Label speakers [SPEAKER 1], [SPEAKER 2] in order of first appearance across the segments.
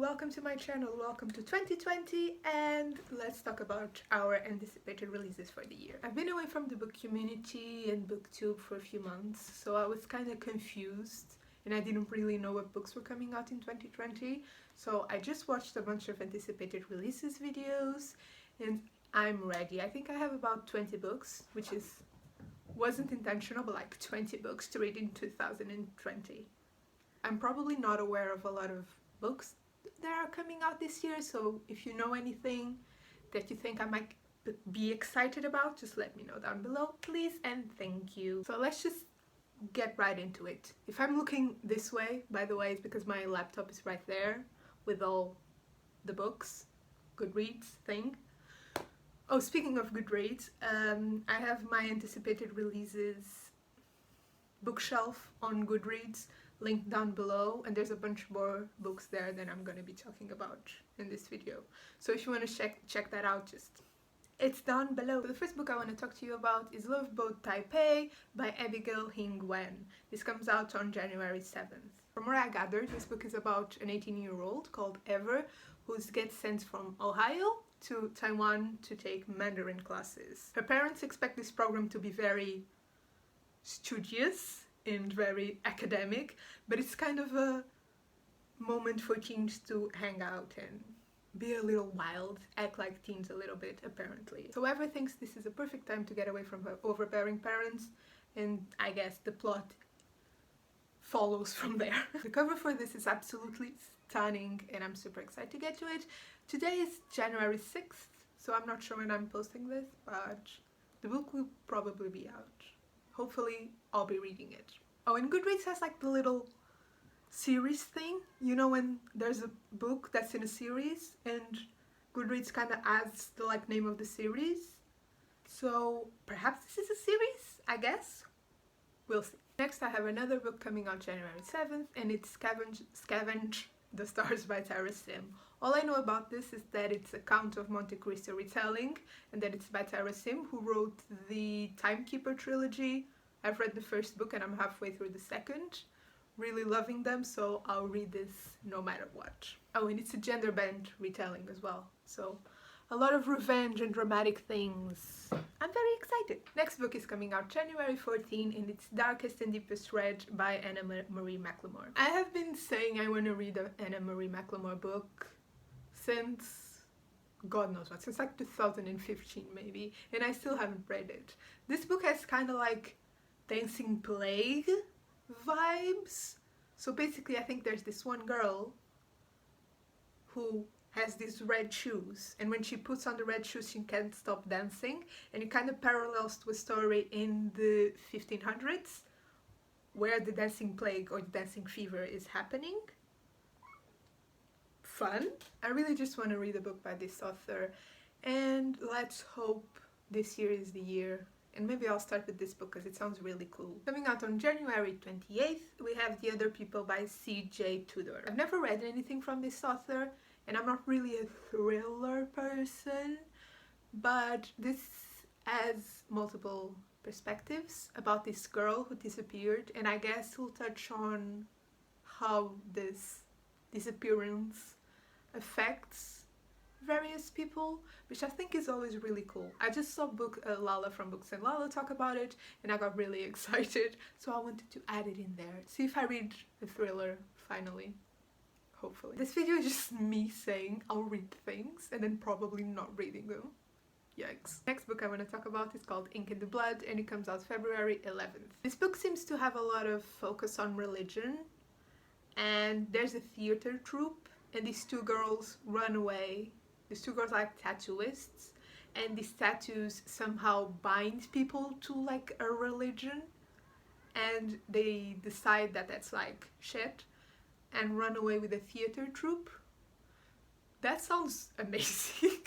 [SPEAKER 1] welcome to my channel, welcome to 2020, and let's talk about our anticipated releases for the year. I've been away from the book community and booktube for a few months, so I was kind of confused and I didn't really know what books were coming out in 2020, so I just watched a bunch of anticipated releases videos and I'm ready. I think I have about 20 books, which wasn't intentional, but like 20 books to read in 2020. I'm probably not aware of a lot of books that are coming out this year, so if you know anything that you think I might be excited about, just let me know down below, please and thank you. So let's just get right into it. If I'm looking this way, by the way, it's because my laptop is right there with all the books, Goodreads thing. Oh, speaking of Goodreads, I have my anticipated releases bookshelf on Goodreads linked down below, and there's a bunch more books there than I'm going to be talking about in this video. So if you want to check that out, it's down below. The first book I want to talk to you about is Love Boat Taipei by Abigail Hing Wen. This comes out on January 7th. From what I gathered, this book is about an 18-year-old called Ever who gets sent from Ohio to Taiwan to take Mandarin classes. Her parents expect this program to be very studious and very academic, but it's kind of a moment for teens to hang out and be a little wild, act like teens a little bit, apparently. So Ever thinks this is a perfect time to get away from her overbearing parents, and I guess the plot follows from there. The cover for this is absolutely stunning and I'm super excited to get to it. Today is January 6th, so I'm not sure when I'm posting this, but the book will probably be out. Hopefully I'll be reading it. Oh, and Goodreads has like the little series thing, you know, when there's a book that's in a series and Goodreads kind of adds the like name of the series. So perhaps this is a series, I guess. We'll see. Next I have another book coming out January 7th and it's Scavenge the Stars by Tara Sim. All I know about this is that it's a Count of Monte Cristo retelling and that it's by Tara Sim, who wrote the Timekeeper trilogy. I've read the first book and I'm halfway through the second. Really loving them, so I'll read this no matter what. Oh, and it's a gender-bent retelling as well, so a lot of revenge and dramatic things. I'm very excited. Next book is coming out January 14th and it's Darkest and Deepest Red by Anna Marie McLemore. I have been saying I want to read an Anna Marie McLemore book since God knows what, since like 2015 maybe, and I still haven't read it. This book has kind of like Dancing Plague vibes. So basically I think there's this one girl who has these red shoes, and when she puts on the red shoes she can't stop dancing, and it kind of parallels to a story in the 1500s where the dancing plague or the dancing fever is happening. Fun. I really just want to read a book by this author, and let's hope this year is the year. And maybe I'll start with this book because it sounds really cool. Coming out on January 28th, we have The Other People by C.J. Tudor. I've never read anything from this author, and I'm not really a thriller person, but this has multiple perspectives about this girl who disappeared, and I guess we'll touch on how this disappearance affects various people, which I think is always really cool. I just saw Lala from Books and Lala talk about it and I got really excited, so I wanted to add it in there. See if I read a thriller finally, hopefully. This video is just me saying I'll read things and then probably not reading them. Yikes. Next book I want to talk about is called Ink in the Blood and it comes out February 11th. This book seems to have a lot of focus on religion, and there's a theater troupe and these two girls run away. These two girls are like tattooists, and these tattoos somehow bind people to like a religion, and they decide that that's like shit and run away with a theater troupe. That sounds amazing.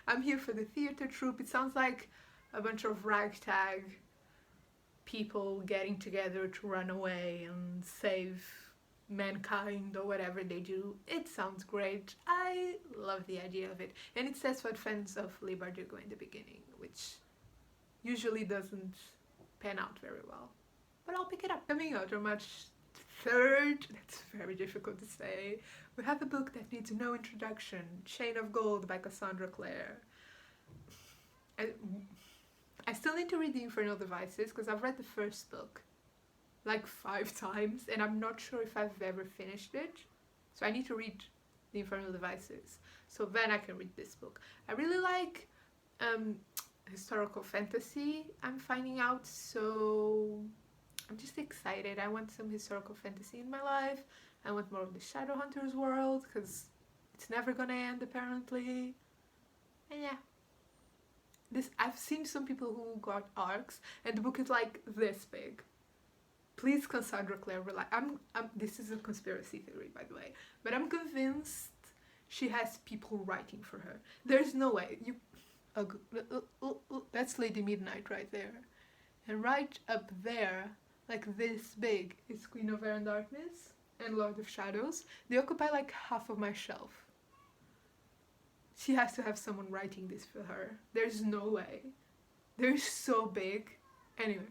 [SPEAKER 1] I'm here for the theater troupe. It sounds like a bunch of ragtag people getting together to run away and save mankind or whatever they do. It sounds great. I love the idea of it, and it says what fans of Leigh Bardugo in the beginning, which usually doesn't pan out very well, but I'll pick it up. Coming out on March third, that's very difficult to say, we have a book that needs no introduction, Chain of Gold by Cassandra Clare. I still need to read The Infernal Devices because I've read the first book like 5 times and I'm not sure if I've ever finished it. So I need to read The Infernal Devices so then I can read this book. I really like historical fantasy, I'm finding out, so I'm just excited. I want some historical fantasy in my life. I want more of the Shadowhunters world because it's never gonna end apparently. And yeah. I've seen some people who got arcs and the book is like this big. Please, Cassandra Clare, this is a conspiracy theory by the way, but I'm convinced she has people writing for her. There's no way. That's Lady Midnight right there. And right up there, like this big, is Queen of Air and Darkness and Lord of Shadows. They occupy like half of my shelf. She has to have someone writing this for her. There's no way. They're so big. Anyway,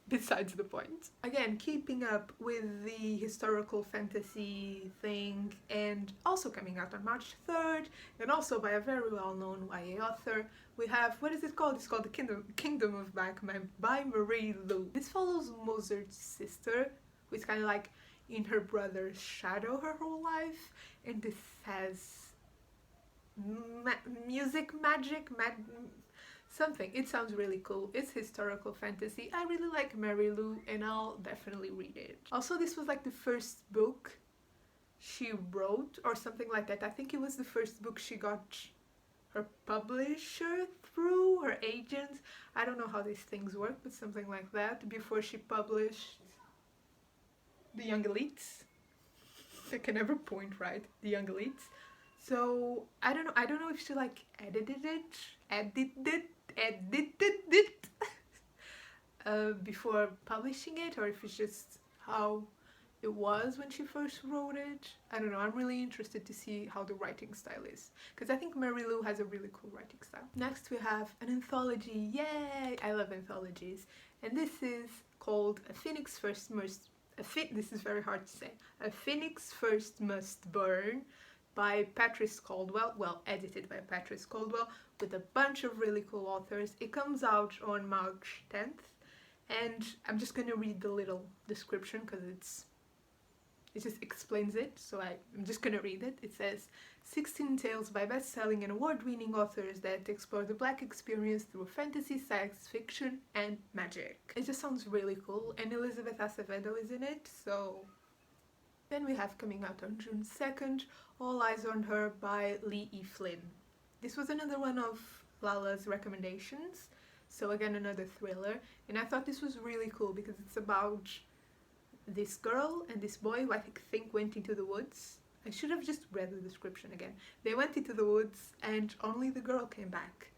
[SPEAKER 1] besides the point. Again, keeping up with the historical fantasy thing, and also coming out on March 3rd, and also by a very well-known YA author, we have, what is it called? It's called The Kingdom of Backman by Marie Lu. This follows Mozart's sister, who is kind of like in her brother's shadow her whole life, and this has music magic, something. It sounds really cool. It's historical fantasy. I really like Mary Lou and I'll definitely read it. Also, this was like the first book she wrote or something like that. I think it was the first book she got her publisher through, her agent. I don't know how these things work, but something like that, before she published The Young Elites. I can never point right. The Young Elites. So I don't know if she like edited it before publishing it, or if it's just how it was when she first wrote it. I don't know. I'm really interested to see how the writing style is, because I think Mary Lou has a really cool writing style. Next we have an anthology. Yay! I love anthologies, and this is called A Phoenix First Must. This is very hard to say. A Phoenix First Must Burn by Patrice Caldwell, well, edited by Patrice Caldwell, with a bunch of really cool authors. It comes out on March 10th, and I'm just gonna read the little description because it just explains it, so I'm just gonna read it. It says, 16 tales by best-selling and award-winning authors that explore the Black experience through fantasy, science fiction, and magic. It just sounds really cool, and Elizabeth Acevedo is in it, so... Then we have coming out on June 2nd, All Eyes on Her by Lee E. Flynn. This was another one of Lala's recommendations, so again another thriller, and I thought this was really cool because it's about this girl and this boy who I think went into the woods. I should have just read the description again. They went into the woods and only the girl came back,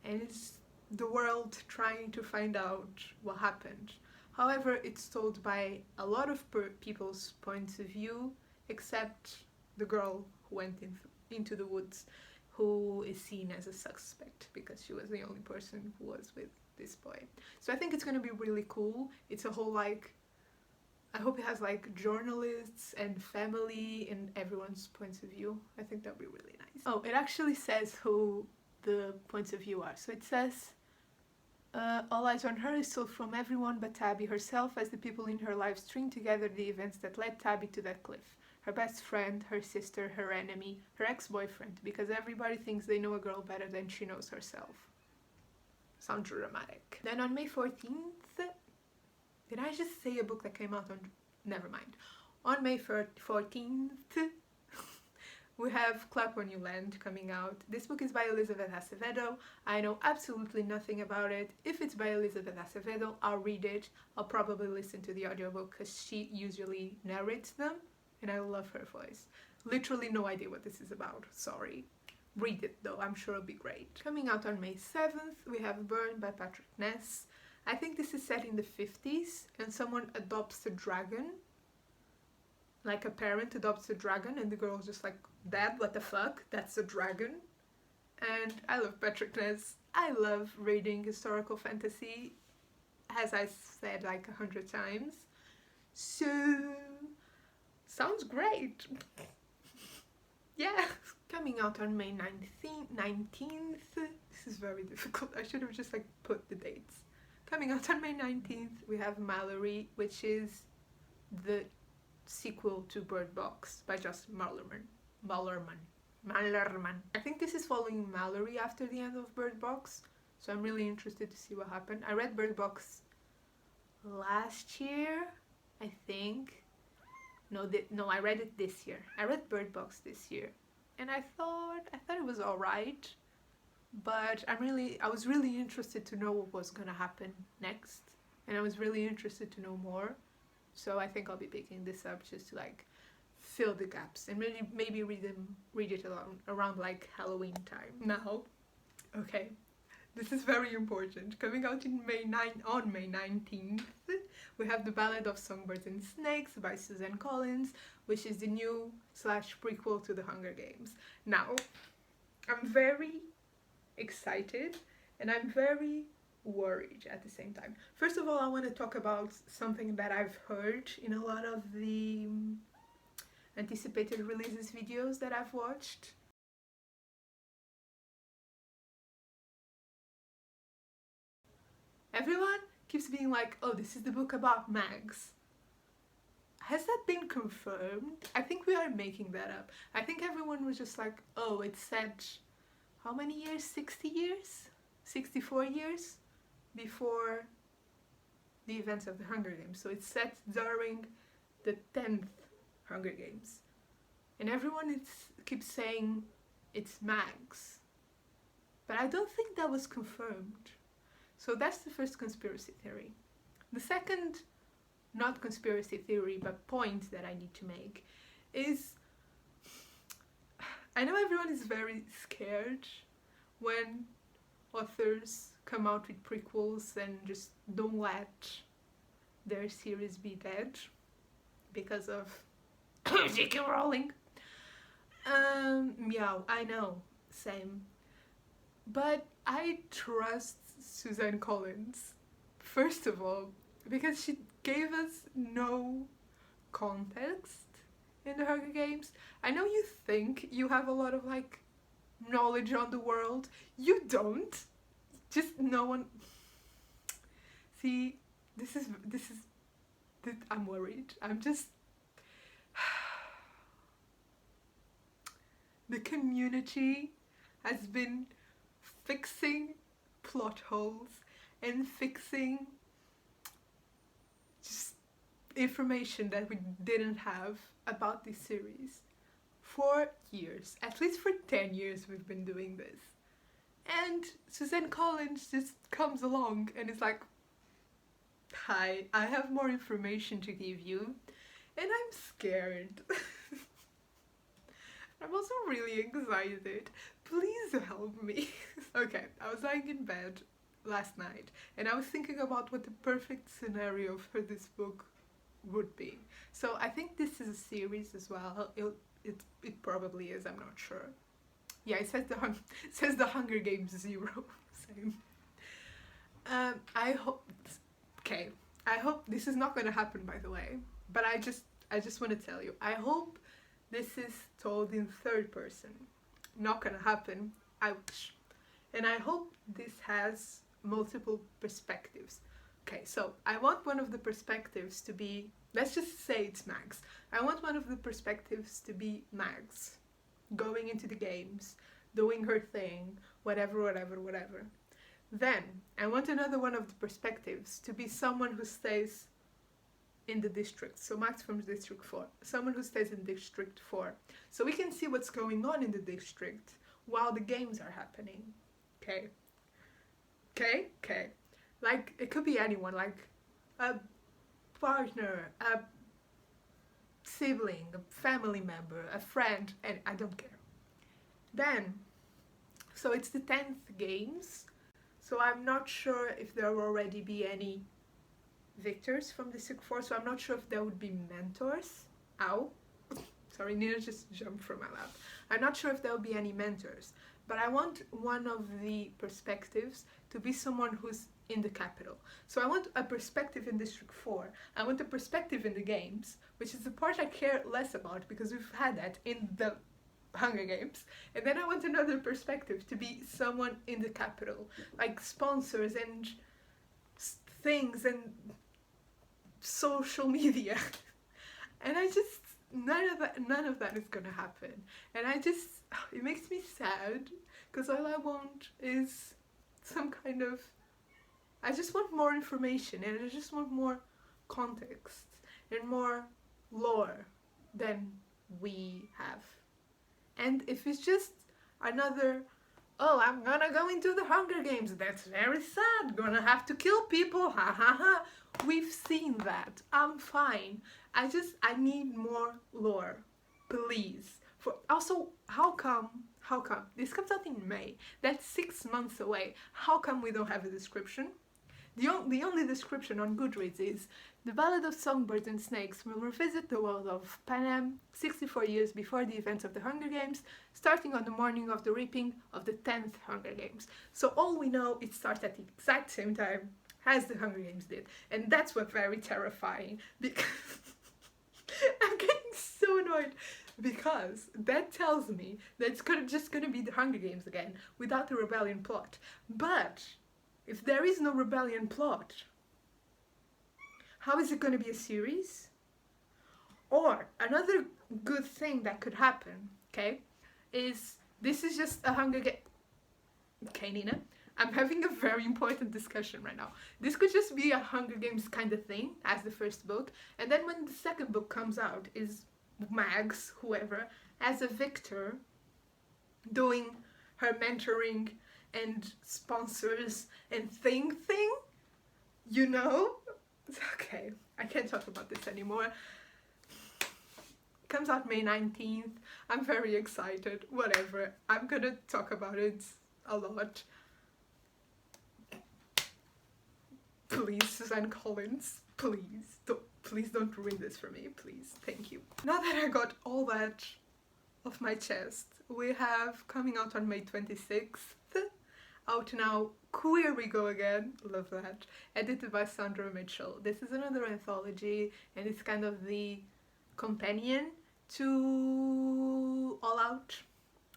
[SPEAKER 1] and it's the world trying to find out what happened. However, it's told by a lot of people's points of view, except the girl who went into the woods, who is seen as a suspect because she was the only person who was with this boy. So I think it's going to be really cool. It's a whole like, I hope it has like journalists and family and everyone's points of view. I think that would be really nice. Oh, it actually says who the points of view are. So it says, All Eyes on Her is told from everyone but Tabby herself, as the people in her life string together the events that led Tabby to that cliff. Her best friend, her sister, her enemy, her ex-boyfriend, because everybody thinks they know a girl better than she knows herself. Sounds dramatic. Then on May 14th, did I just say a book that came out on... Never mind. On May 14th, we have Clap on Newland coming out. This book is by Elizabeth Acevedo. I know absolutely nothing about it. If it's by Elizabeth Acevedo, I'll read it. I'll probably listen to the audiobook because she usually narrates them, and I love her voice. Literally no idea what this is about, sorry. Read it though, I'm sure it'll be great. Coming out on May 7th, we have Burn by Patrick Ness. I think this is set in the 50s, and someone adopts a dragon. Like a parent adopts a dragon, and the girl's just like, Dad, what the fuck? That's a dragon. And I love Patrick Ness. I love reading historical fantasy, as I said like 100 times. So Sounds great. Yeah. Coming out on May 19th. This is very difficult. I should have just like put the dates. Coming out on May 19th, we have Mallory, which is the sequel to Bird Box by Justin Mallerman. I think this is following Mallory after the end of Bird Box, so I'm really interested to see what happened. I read Bird Box last year, I think. No, I read it this year. I read Bird Box this year, and I thought it was alright, but I was really interested to know what was gonna happen next, and I was really interested to know more. So I think I'll be picking this up just to like fill the gaps and maybe read it around like Halloween time. Now, okay, this is very important. Coming out on May 19th, we have The Ballad of Songbirds and Snakes by Suzanne Collins, which is the new / prequel to The Hunger Games. Now, I'm very excited and I'm very worried at the same time. First of all, I want to talk about something that I've heard in a lot of the anticipated releases videos that I've watched. Everyone keeps being like, oh, this is the book about mags. Has that been confirmed? I think we are making that up. I think everyone was just like, oh, it's set how many years? 60 years? 64 years before the events of the Hunger Games. So it's set during the 10th Hunger Games. And everyone keeps saying it's mags. But I don't think that was confirmed. So that's the first conspiracy theory. The second, not conspiracy theory, but point that I need to make is, I know everyone is very scared when authors come out with prequels and just don't let their series be dead because of J.K. Rowling. Yeah, I know, same. But I trust Suzanne Collins, first of all, because she gave us no context in the Hunger Games. I know you think you have a lot of like knowledge on the world. You don't. Just no one. See, this is I'm worried. I'm just the community has been fixing plot holes and fixing just information that we didn't have about this series for years. At least for 10 years we've been doing this. And Suzanne Collins just comes along and is like, hi, I have more information to give you, and I'm scared. I'm also really excited. Please help me. Okay, I was lying in bed last night and I was thinking about what the perfect scenario for this book would be. So I think this is a series as well. It probably is, I'm not sure. Yeah, it says the Hunger Games 0. Same. I hope this is not going to happen, by the way, but I just want to tell you, I hope this is told in third person. Not gonna happen, ouch. And I hope this has multiple perspectives. Okay, so I want one of the perspectives to be, let's just say it's Mags. I want one of the perspectives to be Mags, going into the games, doing her thing, whatever. Then, I want another one of the perspectives to be someone who stays in the district, so Max from District 4, someone who stays in District 4, so we can see what's going on in the district while the games are happening. Okay, like it could be anyone, like a partner, a sibling, a family member, a friend, and I don't care. Then, so it's the 10th games, so I'm not sure if there will already be any victors from District 4, so I'm not sure if there would be mentors. Ow. Sorry, Nina just jumped from my lap. I'm not sure if there will be any mentors, but I want one of the perspectives to be someone who's in the capital. So I want a perspective in District 4. I want a perspective in the games, which is the part I care less about because we've had that in the Hunger Games. And then I want another perspective to be someone in the capital, like sponsors and things and social media. And I just, none of that is gonna happen. And it makes me sad because all I want is some kind of, I just want more information and I just want more context and more lore than we have. And if it's just another, oh, I'm gonna go into the Hunger Games, that's very sad, gonna have to kill people, ha ha ha. We've seen that. I'm fine. I need more lore, please. Also, how come, this comes out in May, that's 6 months away, how come we don't have a description? The only description on Goodreads is, the Ballad of Songbirds and Snakes will revisit the world of Panem 64 years before the events of the Hunger Games, starting on the morning of the reaping of the 10th Hunger Games. So all we know, it starts at the exact same time as the Hunger Games did. And that's what's very terrifying, because I'm getting so annoyed, because that tells me that it's just gonna be the Hunger Games again, without the rebellion plot. But if there is no rebellion plot, how is it going to be a series? Or another good thing that could happen, okay, is this is just a Hunger Games. Okay, Nina, I'm having a very important discussion right now. This could just be a Hunger Games kind of thing as the first book, and then when the second book comes out, is Mags, whoever, as a victor, doing her mentoring and sponsors and thing, you know? Okay, I can't talk about this anymore. Comes out May 19th. I'm very excited. Whatever. I'm gonna talk about it a lot. Please, Suzanne Collins, please don't ruin this for me, please. Thank you. Now that I got all that off my chest, we have coming out on May 26th, Outta Now, Queer We Go Again, love that, edited by Sandra Mitchell. This is another anthology, and it's kind of the companion to All Out,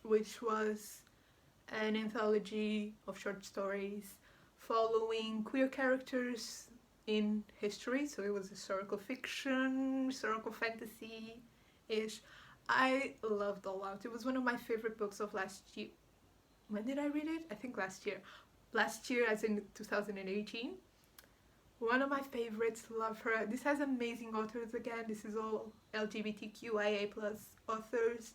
[SPEAKER 1] which was an anthology of short stories following queer characters in history, so it was historical fiction, historical fantasy-ish. I loved All Out. It was one of my favorite books of last year. When did I read it? I think last year. Last year, as in 2018. One of my favorites, love her. This has amazing authors again. This is all LGBTQIA+ authors.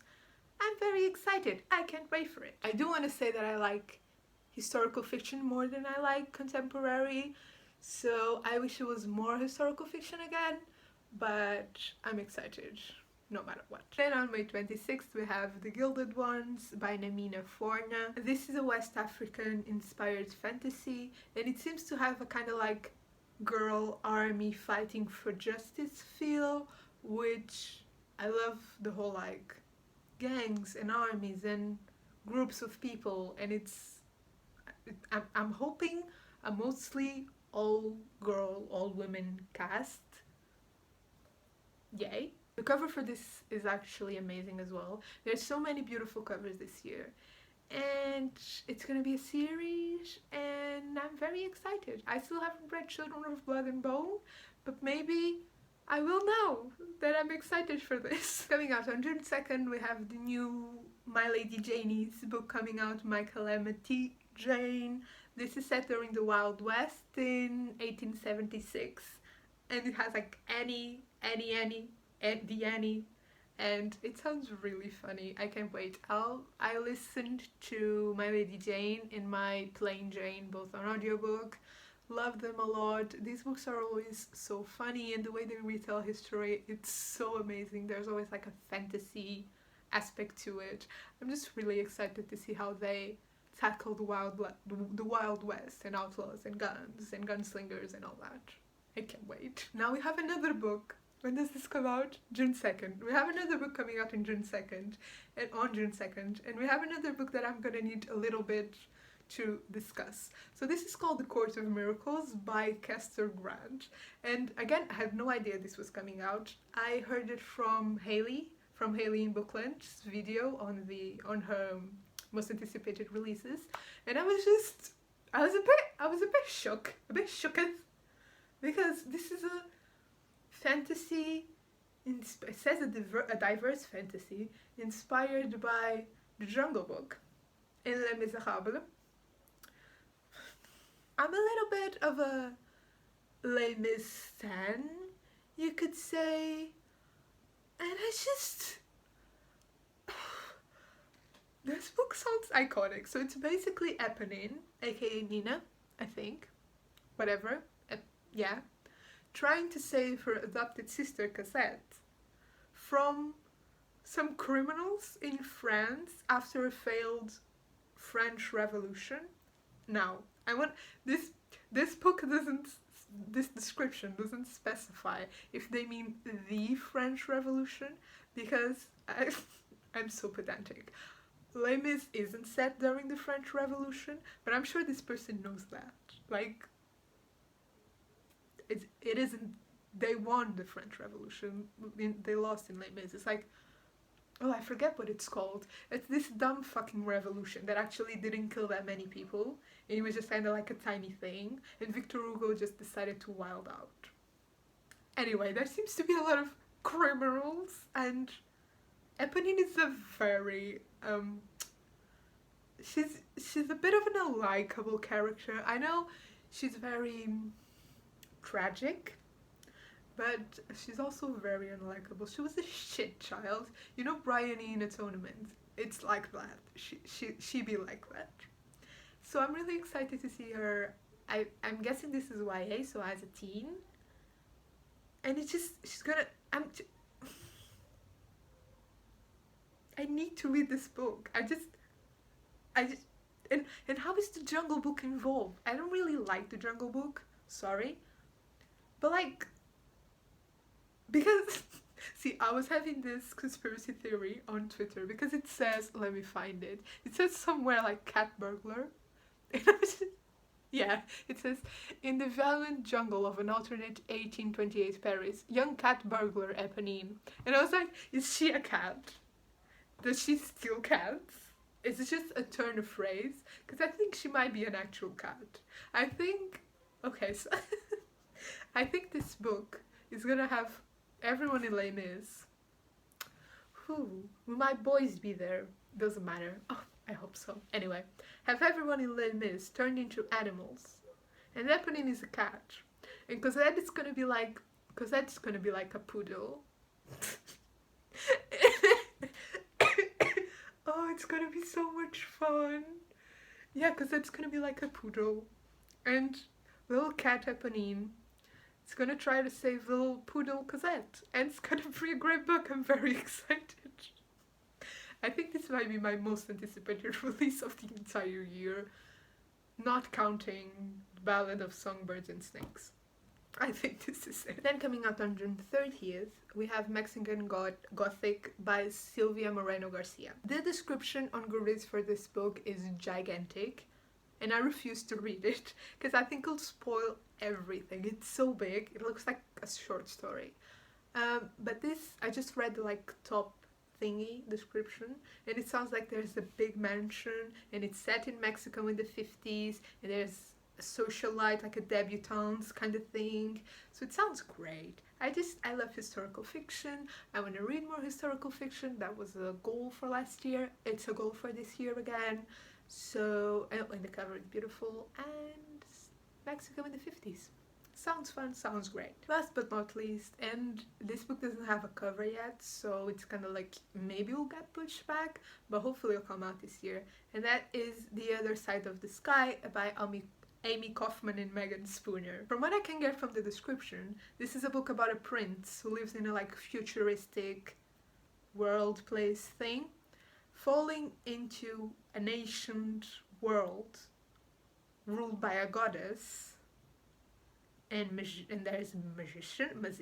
[SPEAKER 1] I'm very excited. I can't wait for it. I do want to say that I like historical fiction more than I like contemporary. So I wish it was more historical fiction again. But I'm excited no matter what. Then on May 26th we have The Gilded Ones by Namina Forna. This is a West African inspired fantasy, and it seems to have a kind of like girl army fighting for justice feel, which I love. The whole like gangs and armies and groups of people, and I'm hoping a mostly all girl, all women cast. Yay. The cover for this is actually amazing as well. There's so many beautiful covers this year. And it's gonna be a series, and I'm very excited. I still haven't read Children of Blood and Bone, but maybe I will now that I'm excited for this. Coming out on June 2nd, we have the new My Lady Janie's book coming out, My Calamity Jane. This is set during the Wild West in 1876, and it has like Annie, and it sounds really funny. I can't wait. I listened to My Lady Jane and My Plain Jane, both on audiobook. Love them a lot. These books are always so funny, and the way they retell history, it's so amazing. There's always like a fantasy aspect to it. I'm just really excited to see how they tackle the Wild West and outlaws and guns and gunslingers and all that. I can't wait. Now we have another book. When does this come out? June 2nd. We have another book coming out in June 2nd, and on June 2nd, and we have another book that I'm gonna need a little bit to discuss. So this is called The Court of Miracles by Kester Grant. And again, I had no idea this was coming out. I heard it from Haley in Bookland's video on her most anticipated releases, and I was a bit shooketh, because this is a fantasy. It says a diverse fantasy inspired by The Jungle Book in Les Miserables. I'm a little bit of a Les Mis stan, you could say, and it's just... This book sounds iconic. So it's basically Eponine, aka Nina, I think, whatever, yeah, trying to save her adopted sister Cassette from some criminals in France after a failed French Revolution. Now, I want this book doesn't, this description doesn't specify if they mean the French Revolution, because I'm so pedantic. Les Mis isn't set during the French Revolution, but I'm sure this person knows that. Like, it isn't, they won the French Revolution, they lost in Les Mis. It's like, oh, I forget what it's called. It's this dumb fucking revolution that actually didn't kill that many people. It was just kind of like a tiny thing, and Victor Hugo just decided to wild out. Anyway, there seems to be a lot of criminals, and Eponine is a very, she's a bit of an unlikable character. I know she's very tragic, but she's also very unlikable. She was a shit child. You know Bryony in Atonement? It's like that. She be like that. So I'm really excited to see her. I'm guessing this is YA, so as a teen. And it's just, she's gonna, I need to read this book. And how is the Jungle Book involved? I don't really like the Jungle Book, sorry. But like, because, see, I was having this conspiracy theory on Twitter because it says, let me find it. It says somewhere like cat burglar. And I was just, yeah, it says, in the violent jungle of an alternate 1828 Paris, young cat burglar Eponine. And I was like, is she a cat? Does she steal cats? Is it just a turn of phrase? Because I think she might be an actual cat. I think, okay, so I think this book is gonna have everyone in Les Mis. Who? Will my boys be there? Doesn't matter. Oh, I hope so. Anyway, have everyone in Les Mis turned into animals. And Eponine is a cat. And Cosette's gonna be like a poodle. Oh, it's gonna be so much fun. Yeah, Cosette's gonna be like a poodle. And little cat Eponine is gonna try to save little poodle Cosette. And it's gonna be a great book. I'm very excited. I think this might be my most anticipated release of the entire year. Not counting Ballad of Songbirds and Snakes. I think this is it. Then coming out on June 30th, we have Mexican God Gothic by Silvia Moreno Garcia. The description on Goodreads for this book is gigantic, and I refuse to read it because I think it'll spoil everything. It's so big, it looks like a short story. But this, I just read the like top thingy description, and it sounds like there's a big mansion, and it's set in Mexico in the 50s, and there's a socialite, like a debutante kind of thing. So it sounds great. I love historical fiction. I want to read more historical fiction. That was a goal for last year. It's a goal for this year again. So, and the cover is beautiful, and Mexico in the 50s. Sounds fun, sounds great. Last but not least, and this book doesn't have a cover yet, so it's kind of like maybe it'll get pushed back, but hopefully it'll come out this year. And that is The Other Side of the Sky by Amy Kaufman and Megan Spooner. From what I can get from the description, this is a book about a prince who lives in a like futuristic world place thing, falling into an ancient world ruled by a goddess, and there's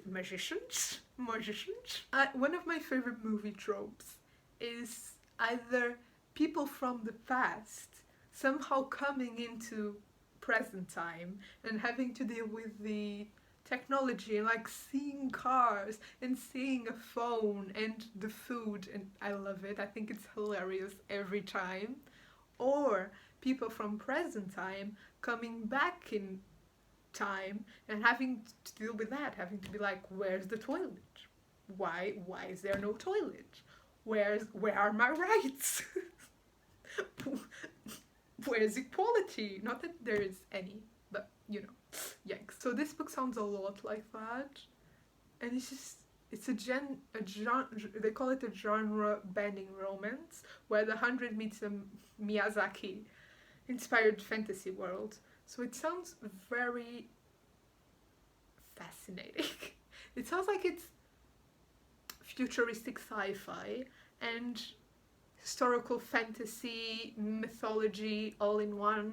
[SPEAKER 1] magicians. One of my favorite movie tropes is either people from the past somehow coming into present time and having to deal with the technology and like seeing cars and seeing a phone and the food, and I love it. I think it's hilarious every time. Or people from present time coming back in time and having to deal with that, having to be like, where's the toilet? Why is there no toilet? Where are my rights? Where's equality? Not that there is any, but you know, yikes. So this book sounds a lot like that, and it's a genre, they call it a genre bending romance, where the 100 meets a Miyazaki inspired fantasy world. So it sounds very fascinating. It sounds like it's futuristic sci-fi and historical fantasy, mythology all in one.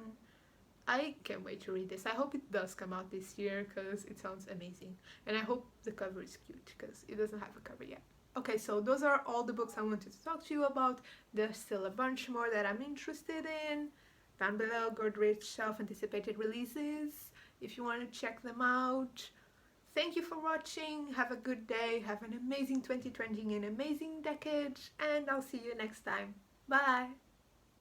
[SPEAKER 1] I can't wait to read this. I hope it does come out this year because it sounds amazing. And I hope the cover is cute because it doesn't have a cover yet. Okay, so those are all the books I wanted to talk to you about. There's still a bunch more that I'm interested in. Down below, Goodreads self-anticipated releases if you want to check them out. Thank you for watching. Have a good day. Have an amazing 2020, an amazing decade, and I'll see you next time. Bye!